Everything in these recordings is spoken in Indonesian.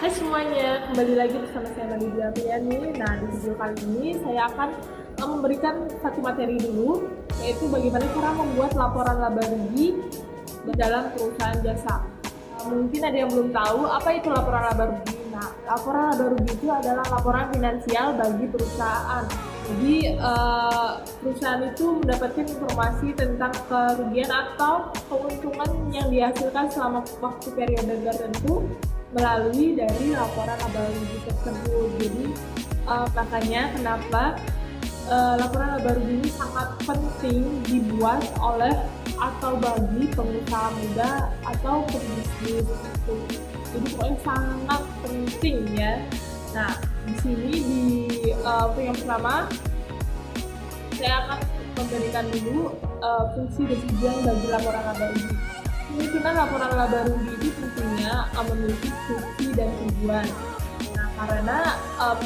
Hai semuanya, kembali lagi bersama saya Nadia Apriani. Nah, di video kali ini saya akan memberikan satu materi dulu, yaitu bagaimana cara membuat laporan laba rugi di dalam perusahaan jasa. Mungkin ada yang belum tahu apa itu laporan laba rugi. Nah, laporan laba rugi itu adalah laporan finansial bagi perusahaan. Jadi perusahaan itu mendapatkan informasi tentang kerugian atau keuntungan yang dihasilkan selama waktu periode tertentu melalui dari laporan laba rugi tersebut. Jadi makanya kenapa laporan laba rugi ini sangat penting dibuat oleh atau bagi pengusaha muda atau pebisnis itu. Jadi pokoknya sangat penting ya. Nah, di sini di yang pertama saya akan memberikan dulu fungsi dan tujuan bagi laporan laba rugi. Penyusunan laporan laba rugi itu tentunya memiliki fungsi dan tujuan. Nah, karena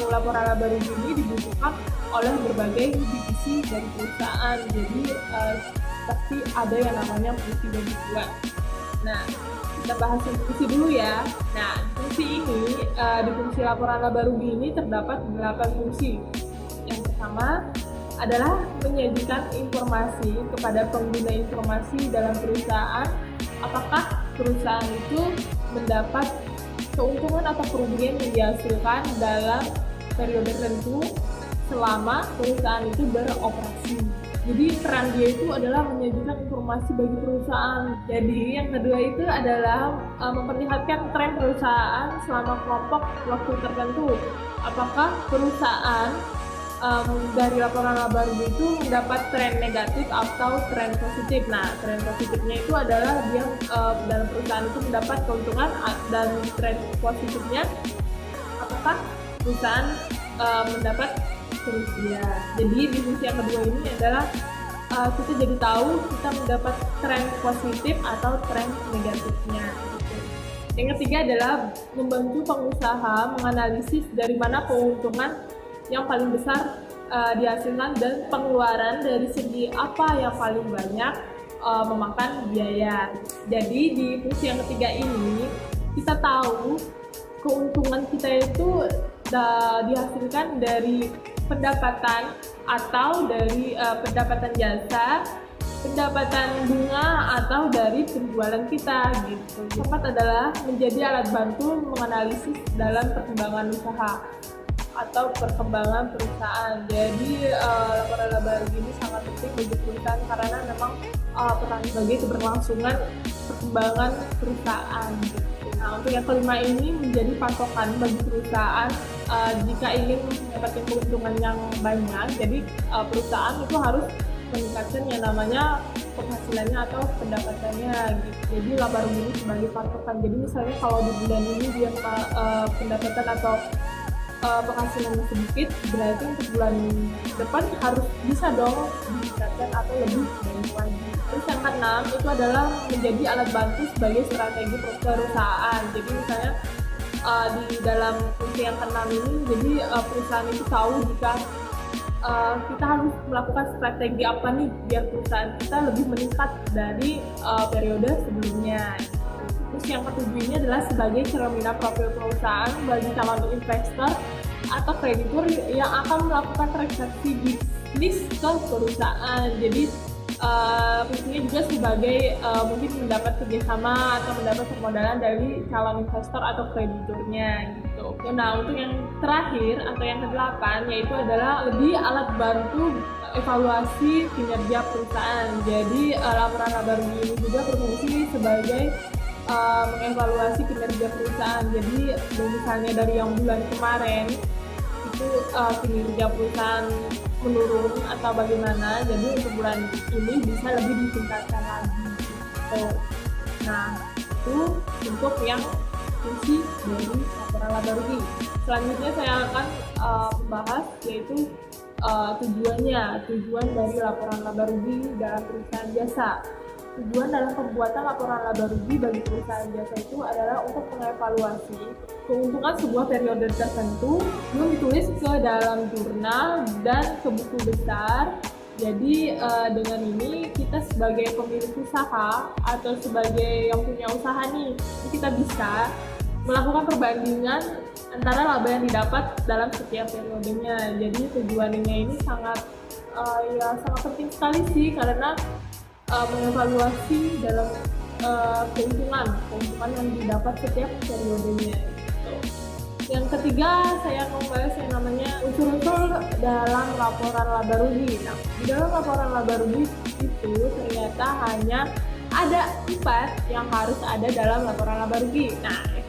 laporan laba rugi ini dibutuhkan oleh berbagai divisi dari perusahaan. Jadi pasti ada yang namanya fungsi dan tujuan. Nah, kita bahas fungsi dulu ya. Nah, fungsi ini di fungsi laporan laba rugi ini terdapat 8 fungsi. Yang pertama adalah menyajikan informasi kepada pengguna informasi dalam perusahaan apakah perusahaan itu mendapat keuntungan atau kerugian yang dihasilkan dalam periode tertentu selama perusahaan itu beroperasi. Jadi peran dia itu adalah menyajikan informasi bagi perusahaan. Jadi yang kedua itu adalah memperlihatkan tren perusahaan selama kelompok waktu tertentu. Apakah perusahaan dari laporan laba rugi itu mendapat tren negatif atau tren positif. Nah, tren positifnya itu adalah dia dalam perusahaan itu mendapat keuntungan, dan tren positifnya apakah perusahaan mendapat kerugian. Jadi di fungsi yang kedua ini adalah kita jadi tahu kita mendapat tren positif atau tren negatifnya. Yang ketiga adalah membantu pengusaha menganalisis dari mana keuntungan yang paling besar dihasilkan dan pengeluaran dari segi apa yang paling banyak memakan biaya. Jadi di fungsi yang ketiga ini kita tahu keuntungan kita itu dihasilkan dari pendapatan atau dari pendapatan jasa, pendapatan bunga atau dari penjualan kita gitu. Keempat adalah menjadi alat bantu menganalisis dalam perkembangan usaha atau perkembangan perusahaan. Jadi laporan laba rugi ini sangat penting bagi perusahaan karena memang peran sebagai keberlangsungan perkembangan perusahaan. Nah, untuk yang kelima ini menjadi patokan bagi perusahaan jika ingin mendapatkan keuntungan yang banyak. Jadi perusahaan itu harus meningkatkan yang namanya penghasilannya atau pendapatannya gitu. Jadi laba rugi ini sebagai patokan. Jadi misalnya kalau di bulan ini dia pendapatan atau penghasilannya sedikit, berarti untuk bulan depan harus bisa dong ditingkatkan atau lebih baik lagi. Terus yang keenam itu adalah menjadi alat bantu sebagai strategi perusahaan. Jadi misalnya di dalam fungsi yang keenam ini, jadi perusahaan itu tahu jika kita harus melakukan strategi apa nih biar perusahaan kita lebih meningkat dari periode sebelumnya. Terus yang ketujuh ini adalah sebagai cerminan profil perusahaan bagi calon investor atau kreditur yang akan melakukan transaksi bisnis ke perusahaan. Jadi fungsinya juga sebagai mungkin mendapat kerjasama atau mendapat permodalan dari calon investor atau krediturnya gitu. Nah, untuk yang terakhir atau yang kedelapan yaitu adalah lebih alat bantu evaluasi kinerja perusahaan. Jadi laporan laba rugi ini juga berfungsi sebagai mengevaluasi kinerja perusahaan. Jadi misalnya dari yang bulan kemarin itu kinerja perusahaan menurun atau bagaimana, jadi untuk bulan ini bisa lebih ditingkatkan lagi gitu. Nah, itu untuk yang fungsi dari laporan laba rugi. Selanjutnya saya akan membahas yaitu tujuan dari laporan laba rugi dalam perusahaan jasa. Tujuan dalam pembuatan laporan laba rugi bagi perusahaan jasa itu adalah untuk mengevaluasi keuntungan sebuah periode tertentu yang ditulis ke dalam jurnal dan ke buku besar. Jadi dengan ini kita sebagai pemilik usaha atau sebagai yang punya usaha nih, kita bisa melakukan perbandingan antara laba yang didapat dalam setiap periodenya. Jadi tujuannya ini sangat sangat penting sekali sih, karena mengevaluasi dalam keuntungan yang didapat setiap periodenya. Gitu. Yang ketiga, saya mau bahas yang namanya unsur-unsur dalam laporan laba rugi. Nah, di dalam laporan laba rugi itu ternyata hanya ada 4 yang harus ada dalam laporan laba rugi. Nah, yang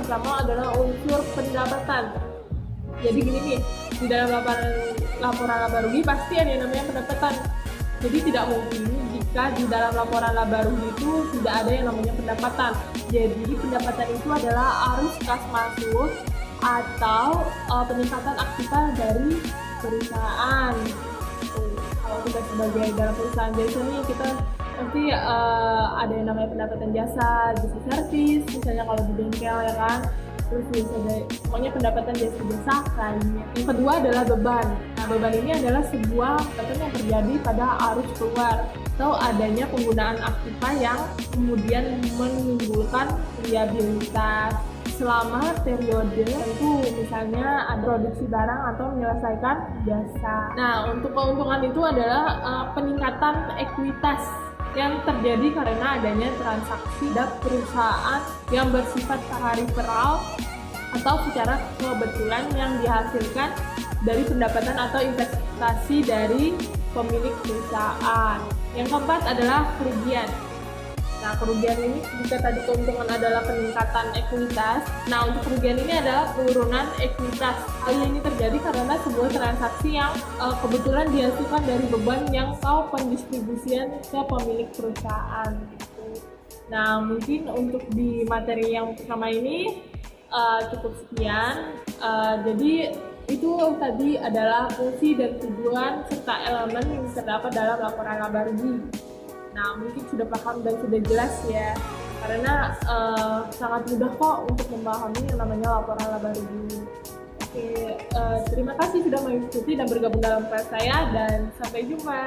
pertama adalah unsur pendapatan. Jadi gini nih, di dalam laporan laba rugi pasti ada yang namanya pendapatan. Jadi tidak mungkin jika di dalam laporan laba rugi itu tidak ada yang namanya pendapatan. Jadi pendapatan itu adalah arus kas masuk atau peningkatan aktiva dari perusahaan. Kalau kita sebagai dalam perusahaan biasanya kita pasti ada yang namanya pendapatan jasa servis, misalnya kalau di bengkel ya kan. Terus pokoknya pendapatan jasa lainnya. Yang kedua adalah beban. Nah, beban ini adalah sebuah pendapatan yang terjadi pada arus keluar atau adanya penggunaan aktiva yang kemudian menimbulkan liabilitas selama periode tentu, misalnya ada produksi barang atau menyelesaikan jasa. Nah, untuk keuntungan itu adalah peningkatan ekuitas yang terjadi karena adanya transaksi dan perusahaan yang bersifat perihal atau secara kebetulan yang dihasilkan dari pendapatan atau investasi dari pemilik perusahaan. Yang keempat adalah kerugian. Nah, kerugian ini jika tadi keuntungan adalah peningkatan ekuitas, nah untuk kerugian ini adalah penurunan ekuitas. Hal ini terjadi karena sebuah transaksi yang kebetulan dihasilkan dari beban yang atau pendistribusian ke pemilik perusahaan. Gitu. Nah, mungkin untuk di materi yang pertama ini cukup sekian. Jadi itu tadi adalah fungsi dan tujuan serta elemen yang terdapat dalam laporan laba rugi. Nah, mungkin sudah paham dan sudah jelas ya, karena sangat mudah kok untuk memahami yang namanya laporan laba rugi. Oke, terima kasih sudah mengikuti dan bergabung dalam kelas saya, dan sampai jumpa.